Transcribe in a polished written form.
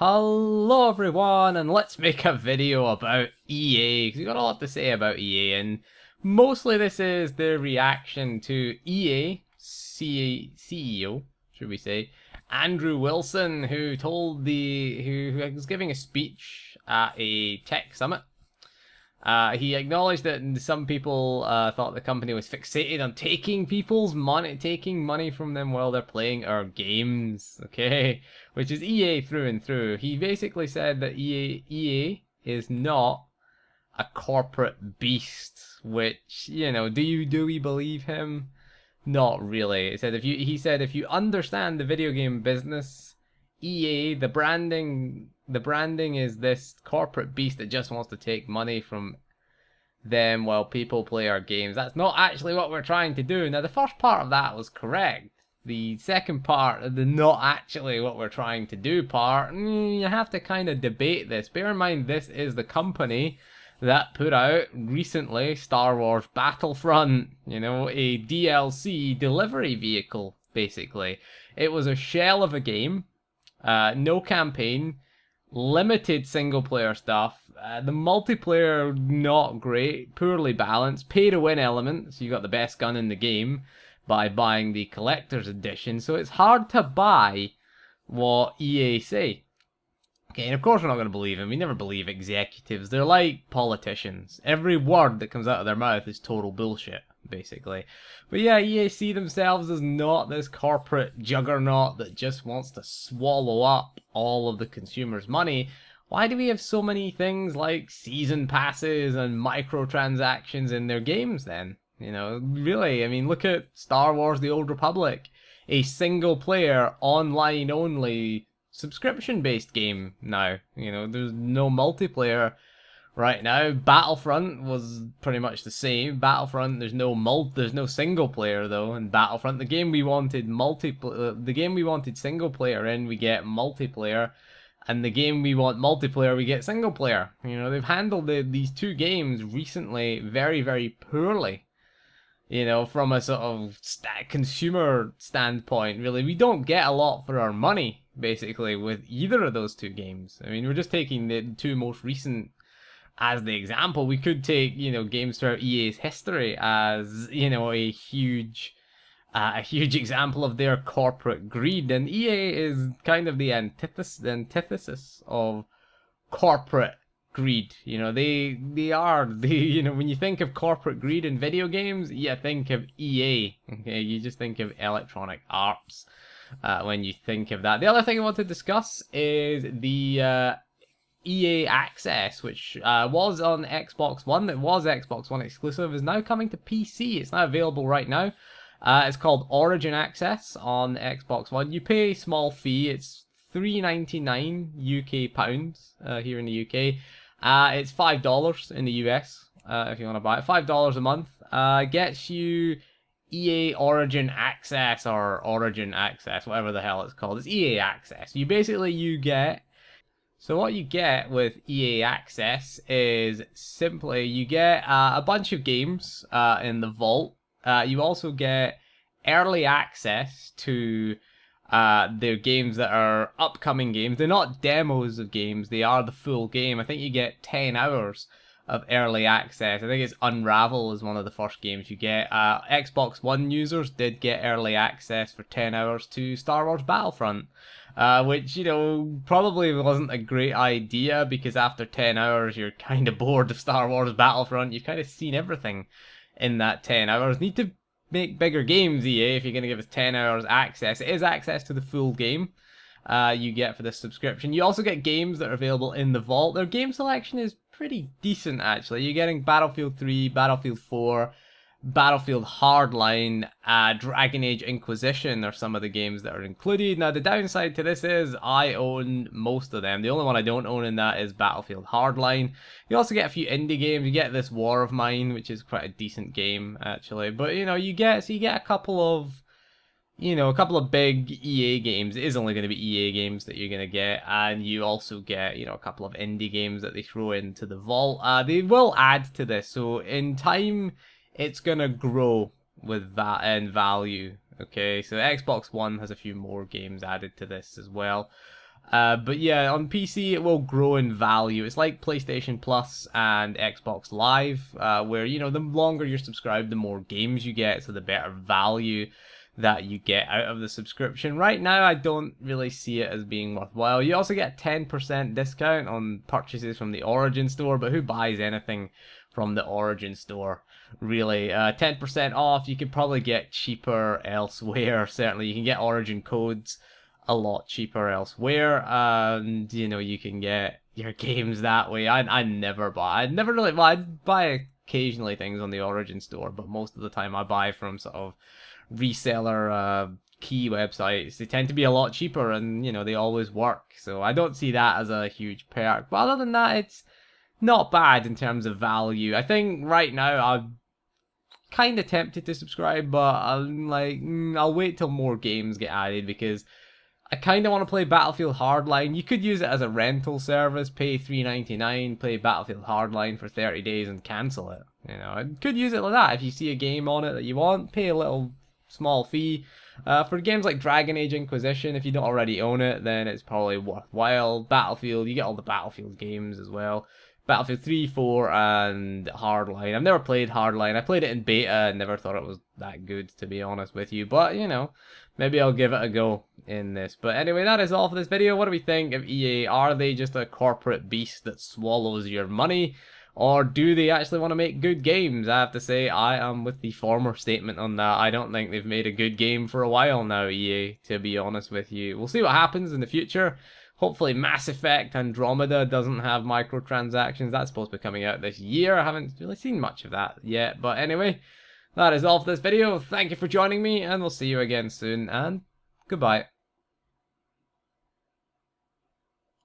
Hello everyone, and let's make a video about EA, because we've got a lot to say about EA, and mostly this is the reaction to EA CEO, should we say, Andrew Wilson, who who was giving a speech at a tech summit. He acknowledged that some people thought the company was fixated on taking money from them while they're playing our games, okay? Which is EA through and through. He basically said that EA is not a corporate beast, which, do we believe him? Not really. He said if you understand the video game business, EA, the branding is this corporate beast that just wants to take money from them while people play our games. That's not actually what we're trying to do. Now, the first part of that was correct. The second part, the not actually what we're trying to do part, you have to kind of debate this. Bear in mind, this is the company that put out recently Star Wars Battlefront, a DLC delivery vehicle, basically. It was a shell of a game, no campaign, limited single player stuff. The multiplayer, not great, poorly balanced, pay to win elements. You got the best gun in the game by buying the collector's edition, so it's hard to buy what EA say. Okay, and of course we're not going to believe him. We never believe executives. They're like politicians. Every word that comes out of their mouth is total bullshit, basically. But yeah, EA see themselves as not this corporate juggernaut that just wants to swallow up all of the consumers' money. Why do we have so many things like season passes and microtransactions in their games then? Really, I mean, look at Star Wars The Old Republic. A single player, online only, subscription-based game now. There's no multiplayer right now. Battlefront was pretty much the same. Battlefront, there's no single player though. In Battlefront, the game we wanted single player in, we get multiplayer. And the game we want multiplayer, we get single player. They've handled these two games recently very, very poorly. From a sort of consumer standpoint, really, we don't get a lot for our money, basically, with either of those two games. I mean, we're just taking the two most recent as the example. We could take, games throughout EA's history as, a huge example of their corporate greed. And EA is kind of the antithesis of corporate greed. They are when you think of corporate greed in video games, you think of EA. Okay, you just think of Electronic Arts when you think of that. The other thing I want to discuss is the EA Access, which was on Xbox One. It was Xbox One exclusive, is now coming to PC. It's now available right now. It's called Origin Access on Xbox One. You pay a small fee. It's £3.99 UK pounds here in the UK. It's $5 in the US if you want to buy it. $5 a month gets you EA Origin Access or Origin Access, whatever the hell it's called. It's EA Access. So what you get with EA Access is simply you get a bunch of games in the vault. You also get early access to their games that are upcoming games. They're not demos of games, they are the full game. I think you get 10 hours of early access. I think it's Unravel is one of the first games you get. Xbox One users did get early access for 10 hours to Star Wars Battlefront. Which, probably wasn't a great idea, because after 10 hours you're kind of bored of Star Wars Battlefront. You've kind of seen everything in that 10 hours. Need to make bigger games, EA, if you're going to give us 10 hours access. It is access to the full game you get for this subscription. You also get games that are available in the vault. Their game selection is pretty decent, actually. You're getting Battlefield 3, Battlefield 4, Battlefield Hardline, Dragon Age Inquisition are some of the games that are included. Now, the downside to this is I own most of them. The only one I don't own in that is Battlefield Hardline. You also get a few indie games. You get this War of Mine, which is quite a decent game, actually. But, you get a couple of big EA games. It is only going to be EA games that you're going to get, and you also get, a couple of indie games that they throw into the vault. They will add to this, so in time it's gonna grow with that in value. Okay, so Xbox One has a few more games added to this as well. But yeah, on PC it will grow in value. It's like PlayStation Plus and Xbox Live, where, you know, the longer you're subscribed, the more games you get, so the better value that you get out of the subscription. Right now, I don't really see it as being worthwhile. You also get a 10% discount on purchases from the Origin store, but who buys anything from the Origin store? Really, 10% off. You could probably get cheaper elsewhere. Certainly, you can get Origin codes a lot cheaper elsewhere, and you know, you can get your games that way. I never buy. I never really buy. I buy occasionally things on the Origin store, but most of the time I buy from sort of reseller key websites. They tend to be a lot cheaper, and you know, they always work. So I don't see that as a huge perk. But other than that, it's not bad in terms of value. I think right now I'm kind of tempted to subscribe, but I'm like, I'll wait till more games get added, because I kind of want to play Battlefield Hardline. You could use it as a rental service, pay $3.99, play Battlefield Hardline for 30 days and cancel it. You know, I could use it like that. If you see a game on it that you want, pay a little small fee. For games like Dragon Age Inquisition, if you don't already own it, then it's probably worthwhile. Battlefield, you get all the Battlefield games as well. Battlefield 3, 4, and Hardline. I've never played Hardline. I played it in beta and never thought it was that good, to be honest with you. But, you know, maybe I'll give it a go in this. But anyway, that is all for this video. What do we think of EA? Are they just a corporate beast that swallows your money? Or do they actually want to make good games? I have to say, I am with the former statement on that. I don't think they've made a good game for a while now, EA, to be honest with you. We'll see what happens in the future. Hopefully Mass Effect Andromeda doesn't have microtransactions. That's supposed to be coming out this year. I haven't really seen much of that yet. But anyway, that is all for this video. Thank you for joining me, and we'll see you again soon, and goodbye.